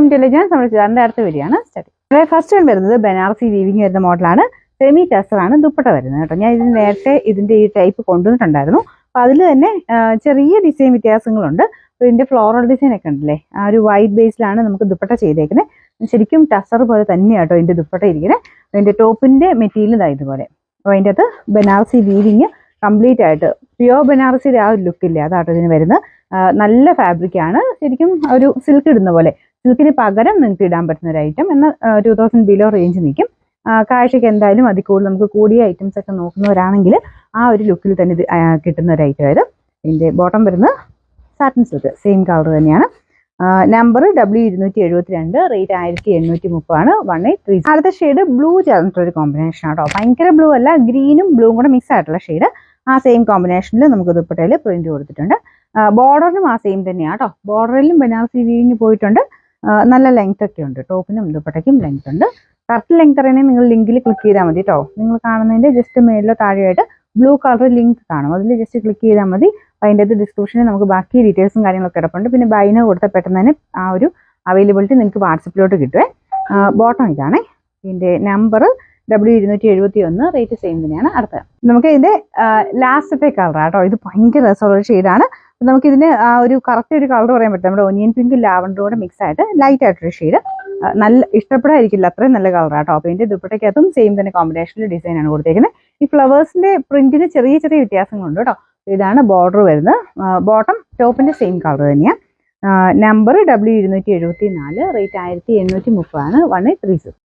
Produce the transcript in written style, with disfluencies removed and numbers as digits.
Intelligence നമ്മുടെ ചുരിദാറിന്റെ അടുത്ത് വരികയാണ് സ്റ്റഡി. ഫസ്റ്റ് വൺ വരുന്നത് ബനാറസി വീവിങ് വരുന്ന മോഡലാണ്. സെമി ടസറാണ് ദുപ്പട്ട വരുന്നത് കേട്ടോ. ഞാൻ ഇതിന് നേരത്തെ ഇതിന്റെ ഈ ടൈപ്പ് കൊണ്ടുവന്നിട്ടുണ്ടായിരുന്നു. അപ്പൊ അതിൽ തന്നെ ചെറിയ ഡിസൈൻ വ്യത്യാസങ്ങളുണ്ട്. ഇതിന്റെ ഫ്ലോറൽ ഡിസൈൻ ഒക്കെ ഉണ്ടല്ലേ, ആ ഒരു വൈറ്റ് ബേസിലാണ് നമുക്ക് ദുപ്പട്ട ചെയ്തേക്കുന്നത്. ശരിക്കും ടസർ പോലെ തന്നെയാട്ടോ ഇതിന്റെ ദുപ്പട്ട ഇരിക്കുന്നത്. അതിന്റെ ടോപ്പിന്റെ മെറ്റീരിയൽ ഇതാ ഇതുപോലെ. അപ്പോൾ അതിൻ്റെ അകത്ത് ബനാറസി വീവിങ് കംപ്ലീറ്റ് ആയിട്ട് പ്യുവർ ബനാറസിയുടെ ആ ഒരു ലുക്കില്ല, അതാട്ടോ ഇതിന് വരുന്നത്. നല്ല ഫാബ്രിക് ആണ്, ശരിക്കും ഒരു സിൽക്ക് ഇടുന്ന പോലെ. സിൽക്കിന് പകരം നിങ്ങൾക്ക് ഇടാൻ പറ്റുന്ന ഒരു ഐറ്റം. എന്നാൽ 2000 ബിലോ റേഞ്ച് നിൽക്കും. കാഴ്ചയ്ക്ക് എന്തായാലും അതിൽ കൂടുതൽ നമുക്ക് കൂടിയ ഐറ്റംസ് ഒക്കെ നോക്കുന്നവരാണെങ്കിൽ ആ ഒരു ലുക്കിൽ തന്നെ ഇത് കിട്ടുന്ന ഒരു ഐറ്റം ആയത്. ഇതിൻ്റെ ബോട്ടം വരുന്നത് സാറ്റിൻ സിൽക്ക്, സെയിം കളർ തന്നെയാണ്. നമ്പർ W272, റേറ്റ് 1830 ആണ്. 1830. അടുത്ത ഷെയ്ഡ് ബ്ലൂ ചേർന്നിട്ടൊരു കോമ്പിനേഷൻ ആട്ടോ. ഭയങ്കര ബ്ലൂ അല്ല, ഗ്രീനും ബ്ലൂവും കൂടെ മിക്സ് ആയിട്ടുള്ള ഷെയ്ഡ്. ആ സെയിം കോമ്പിനേഷനിൽ നമുക്ക് ദുപ്പട്ടയിൽ പ്രിന്റ് കൊടുത്തിട്ടുണ്ട്. ബോർഡറിനും ആ സെയിം തന്നെയാണ് കേട്ടോ. ബോർഡറിലും ബനാറസി വീവിങ് പോയിട്ടുണ്ട്. നല്ല ലെങ്ത് ഒക്കെ ഉണ്ട്, ടോപ്പിനും ദുപ്പട്ടയ്ക്കും ലെങ്ത് ഉണ്ട്. കറക്റ്റ് ലെങ്ത് അറിയണമെങ്കിൽ നിങ്ങൾ ലിങ്കിൽ ക്ലിക്ക് ചെയ്താൽ മതി കേട്ടോ. നിങ്ങൾ കാണുന്നതിന്റെ ജസ്റ്റ് മേളിലോ താഴെയായിട്ട് ബ്ലൂ കളർ ലിങ്ക് കാണും, അതിൽ ജസ്റ്റ് ക്ലിക്ക് ചെയ്താൽ മതി. അതിൻ്റെ അത് ഡിസ്ക്രിപ്ഷനിൽ നമുക്ക് ബാക്കി ഡീറ്റെയിൽസും കാര്യങ്ങളൊക്കെ കിടപ്പുണ്ട്. പിന്നെ ബൈന കൊടുത്ത പെട്ടെന്ന് തന്നെ ആ ഒരു അവൈലബിലിറ്റി നിങ്ങൾക്ക് വാട്സപ്പിലോട്ട് കിട്ടുവേ. ബോട്ടം ഇതാണേ. ഇതിൻ്റെ നമ്പർ W271, റേറ്റ് സെയിം തന്നെയാണ്. അടുത്തത് നമുക്ക് ഇതിന്റെ ലാസ്റ്റത്തെ കളർ ആട്ടോ. ഇത് ഭയങ്കര രസമുള്ള ഷെയ്ഡാണ്. നമുക്കിതിന് ആ ഒരു കറക്റ്റ് ഒരു കളർ പറയാൻ പറ്റും. നമ്മുടെ ഒനിയൻ പിങ്ക് ലാവൻഡറും കൂടെ മിക്സ് ആയിട്ട് ലൈറ്റ് ആയിട്ടൊരു ഷെയ്ഡ്. നല്ല ഇഷ്ടപ്പെടാതിരിക്കില്ല, അത്രയും നല്ല കളറാട്ടോ. അപ്പോൾ ഇതിന്റെ ദുപ്പട്ടയ്ക്കകത്തും സെയിം തന്നെ കോമ്പിനേഷനിൽ ഡിസൈനാണ് കൊടുത്തേക്കുന്നത്. ഈ ഫ്ലവേഴ്സിന്റെ പ്രിന്റിന് ചെറിയ ചെറിയ വ്യത്യാസങ്ങളുണ്ട് കേട്ടോ. ഇതാണ് ബോർഡർ വരുന്നത്. ബോട്ടം ടോപ്പിന്റെ സെയിം കളർ തന്നെയാണ്. നമ്പർ W274, റേറ്റ് 1830 ആണ്. 1830.